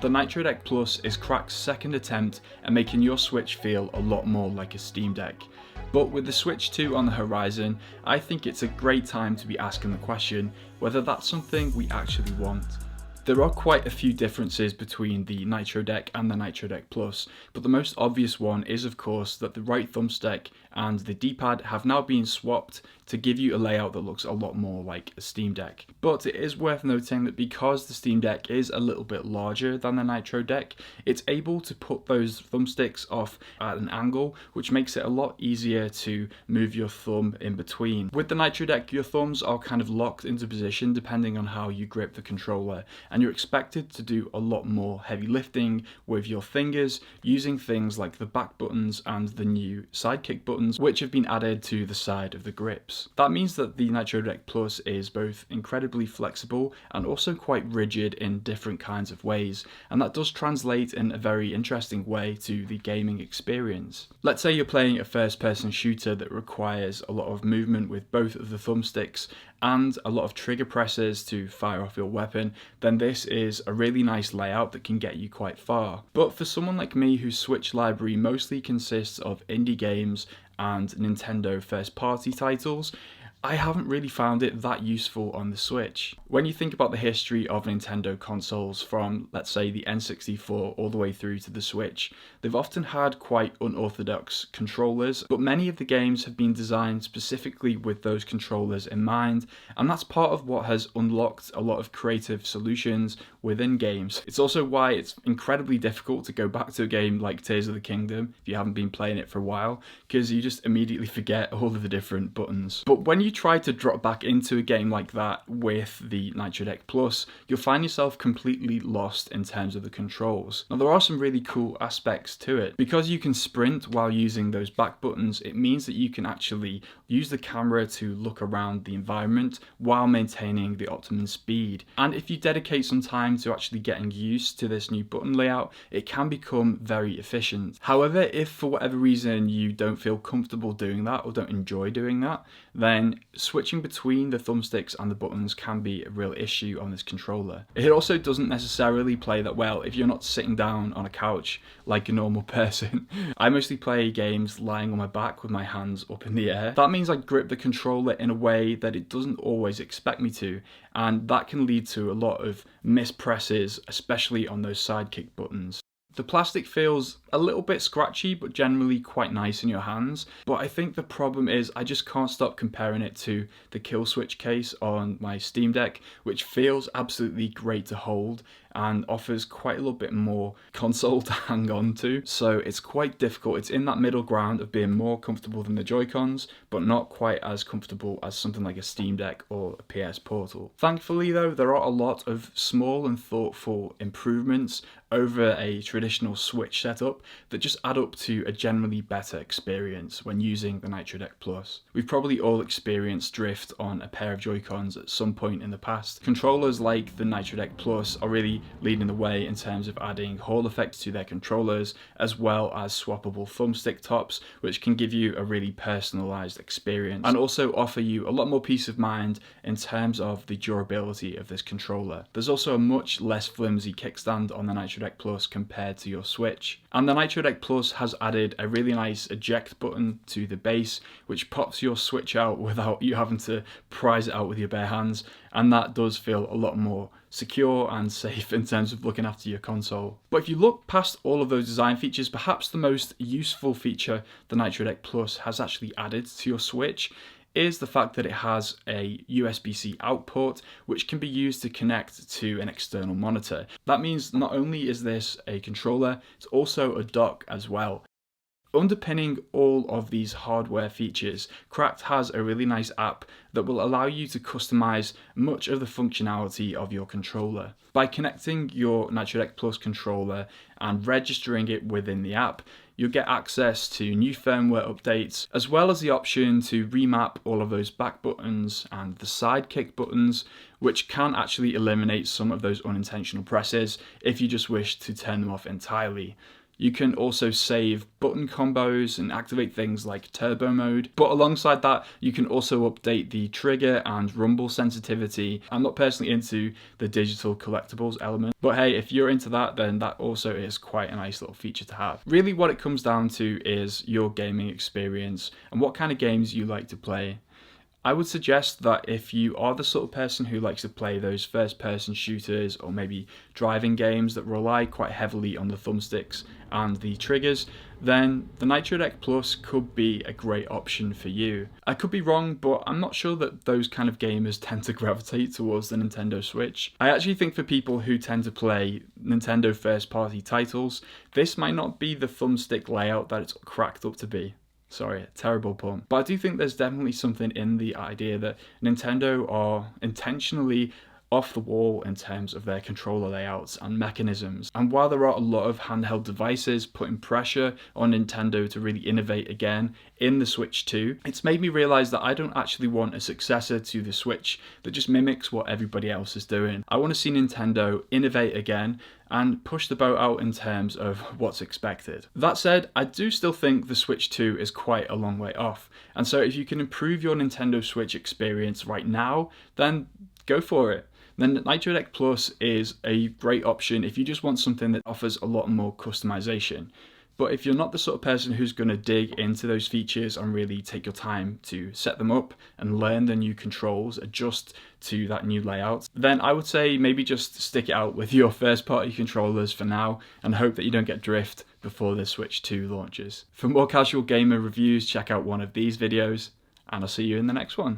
The Nitro Deck Plus is Crack's second attempt at making your Switch feel a lot more like a Steam Deck. But with the Switch 2 on the horizon, I think it's a great time to be asking the question whether that's something we actually want. There are quite a few differences between the Nitro Deck and the Nitro Deck Plus, but the most obvious one is of course that the right thumbstick and the D-pad have now been swapped to give you a layout that looks a lot more like a Steam Deck. But it is worth noting that because the Steam Deck is a little bit larger than the Nitro Deck, it's able to put those thumbsticks off at an angle, which makes it a lot easier to move your thumb in between. With the Nitro Deck, your thumbs are kind of locked into position depending on how you grip the controller, and you're expected to do a lot more heavy lifting with your fingers using things like the back buttons and the new sidekick buttons, which have been added to the side of the grips. That means that the Nitro Deck Plus is both incredibly flexible and also quite rigid in different kinds of ways, and that does translate in a very interesting way to the gaming experience. Let's say you're playing a first-person shooter that requires a lot of movement with both of the thumbsticks and a lot of trigger presses to fire off your weapon, then this is a really nice layout that can get you quite far. But for someone like me whose Switch library mostly consists of indie games and Nintendo first-party titles, I haven't really found it that useful on the Switch. When you think about the history of Nintendo consoles from, let's say, the N64 all the way through to the Switch, they've often had quite unorthodox controllers, but many of the games have been designed specifically with those controllers in mind, and that's part of what has unlocked a lot of creative solutions within games. It's also why it's incredibly difficult to go back to a game like Tears of the Kingdom if you haven't been playing it for a while, because you just immediately forget all of the different buttons. But when you try to drop back into a game like that with the Nitro Deck Plus, you'll find yourself completely lost in terms of the controls. Now there are some really cool aspects to it. Because you can sprint while using those back buttons, it means that you can actually use the camera to look around the environment while maintaining the optimum speed. And if you dedicate some time to actually getting used to this new button layout, it can become very efficient. However, if for whatever reason you don't feel comfortable doing that or don't enjoy doing that, then switching between the thumbsticks and the buttons can be a real issue on this controller. It also doesn't necessarily play that well if you're not sitting down on a couch like a normal person. I mostly play games lying on my back with my hands up in the air. That means I grip the controller in a way that it doesn't always expect me to, and that can lead to a lot of mispresses, especially on those sidekick buttons. The plastic feels a little bit scratchy, but generally quite nice in your hands. But I think the problem is I just can't stop comparing it to the kill switch case on my Steam Deck, which feels absolutely great to hold and offers quite a little bit more console to hang on to. So it's quite difficult. It's in that middle ground of being more comfortable than the Joy-Cons, but not quite as comfortable as something like a Steam Deck or a PS Portal. Thankfully though, there are a lot of small and thoughtful improvements over a traditional Switch setup that just add up to a generally better experience when using the Nitro Deck Plus. We've probably all experienced drift on a pair of Joy-Cons at some point in the past. Controllers like the Nitro Deck Plus are really leading the way in terms of adding Hall effects to their controllers, as well as swappable thumbstick tops, which can give you a really personalized experience and also offer you a lot more peace of mind in terms of the durability of this controller. There's also a much less flimsy kickstand on the Nitro Deck Plus compared to your Switch. And the Nitro Deck Plus has added a really nice eject button to the base, which pops your Switch out without you having to prise it out with your bare hands, and that does feel a lot more secure and safe in terms of looking after your console. But if you look past all of those design features, perhaps the most useful feature the Nitro Deck Plus has actually added to your Switch is the fact that it has a USB-C output which can be used to connect to an external monitor. That means not only is this a controller, it's also a dock as well. Underpinning all of these hardware features, Cracked has a really nice app that will allow you to customize much of the functionality of your controller. By connecting your Nitro Deck Plus controller and registering it within the app, you'll get access to new firmware updates, as well as the option to remap all of those back buttons and the sidekick buttons, which can actually eliminate some of those unintentional presses if you just wish to turn them off entirely. You can also save button combos and activate things like turbo mode. But alongside that, you can also update the trigger and rumble sensitivity. I'm not personally into the digital collectibles element, but hey, if you're into that, then that also is quite a nice little feature to have. Really what it comes down to is your gaming experience and what kind of games you like to play. I would suggest that if you are the sort of person who likes to play those first-person shooters or maybe driving games that rely quite heavily on the thumbsticks and the triggers, then the Nitro Deck Plus could be a great option for you. I could be wrong, but I'm not sure that those kind of gamers tend to gravitate towards the Nintendo Switch. I actually think for people who tend to play Nintendo first-party titles, this might not be the thumbstick layout that it's cracked up to be. Sorry, terrible pun. But I do think there's definitely something in the idea that Nintendo are intentionally off the wall in terms of their controller layouts and mechanisms. And while there are a lot of handheld devices putting pressure on Nintendo to really innovate again in the Switch 2, it's made me realize that I don't actually want a successor to the Switch that just mimics what everybody else is doing. I want to see Nintendo innovate again and push the boat out in terms of what's expected. That said, I do still think the Switch 2 is quite a long way off. And so if you can improve your Nintendo Switch experience right now, then go for it. Then Nitro Deck Plus is a great option if you just want something that offers a lot more customization. But if you're not the sort of person who's going to dig into those features and really take your time to set them up and learn the new controls, adjust to that new layout, then I would say maybe just stick it out with your first party controllers for now and hope that you don't get drift before the Switch 2 launches. For more casual gamer reviews, check out one of these videos, and I'll see you in the next one.